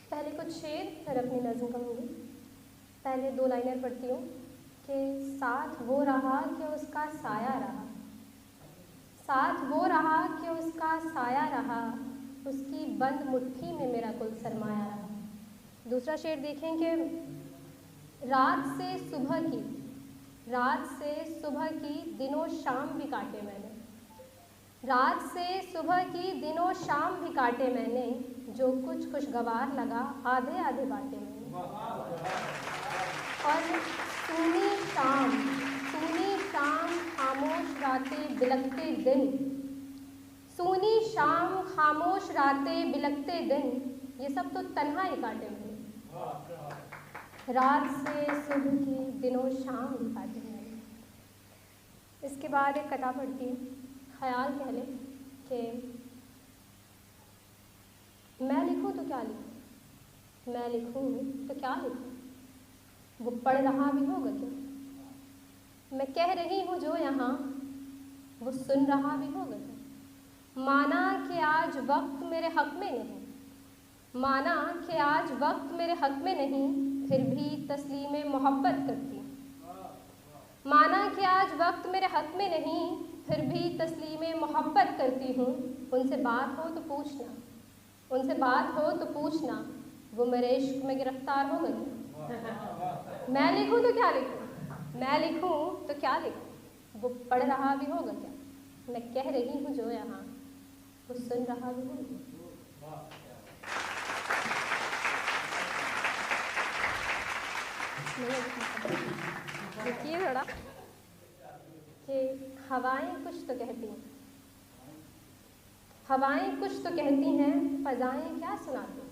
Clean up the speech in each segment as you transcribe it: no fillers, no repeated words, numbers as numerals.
پہلے کچھ شعر پھر اپنی نظم کہوں گی. پہلے 2 لائنیں پڑھتی ہوں کہ ساتھ وہ رہا کہ اس کا سایہ رہا، ساتھ وہ رہا کہ اس کا سایہ رہا، اس کی بند مٹھی میں میرا کل سرمایہ رہا. دوسرا شعر دیکھیں کہ رات سے صبح کی دن و شام بھی کاٹے میں نے، رات سے صبح کی دن و شام بھی کاٹے میں نے، جو کچھ خوشگوار لگا آدھے آدھے بانٹے میں نے. اور سونی شام خاموش راتیں بلکتے دن، سونی شام خاموش راتیں بلکتے دن، یہ سب تو تنہا ہی کاٹے میں نے. رات سے صبح کی دن و شام بھی کاٹے میں نے. اس کے بعد ایک قطعہ پڑھتی ہوں، خیال کہہ لیں کہ میں لکھوں تو کیا لکھوں، میں لکھوں تو کیا لکھوں، وہ پڑھ رہا بھی ہوگا کیا، میں کہہ رہی ہوں جو یہاں وہ سن رہا بھی ہوگا کیا. مانا کہ آج وقت میرے حق میں نہیں، مانا کہ آج وقت میرے حق میں نہیں، پھر بھی تسلیم محبت کرتی ہوں. مانا کہ آج وقت میرے حق میں نہیں، پھر بھی تسلیم محبت کرتی ہوں. ان سے بات ہو تو پوچھنا، ان سے بات ہو تو پوچھنا، وہ میرے عشق میں گرفتار ہو گئی. میں لکھوں تو کیا لکھوں، میں لکھوں تو کیا لکھوں، وہ پڑھ رہا بھی ہوگا کیا، میں کہہ رہی ہوں جو یہاں وہ سن رہا بھی ہوگا. دیکھیے تھوڑا کہ ہوائیں کچھ تو کہتی ہیں، ہوائیں کچھ تو کہتی ہیں، فضائیں کیا سناتی ہیں.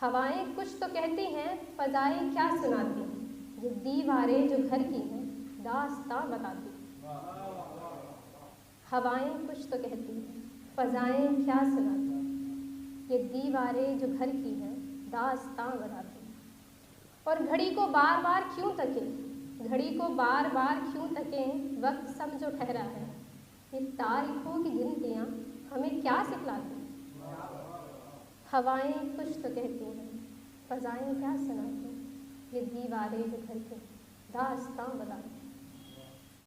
ہوائیں کچھ تو کہتی ہیں، فضائیں کیا سناتی ہیں، یہ دیواریں جو گھر کی ہیں داستاں بتاتی ہیں. ہوائیں کچھ تو کہتی ہیں، فضائیں کیا سناتی ہیں، یہ دیواریں جو گھر کی ہیں داستاں بتاتی ہیں. اور گھڑی کو بار بار کیوں تکیں، گھڑی کو بار بار کیوں تکیں، وقت سمجھو ٹھہرا ہے، یہ تاریخوں کی گنتیاں ہمیں کیا سکھلاتی ہیں. ہوائیں کچھ تو کہتی ہیں، فضائیں کیا سناتی ہیں، یہ دیواریں جو گھر کے داستاں بتاتی ہیں.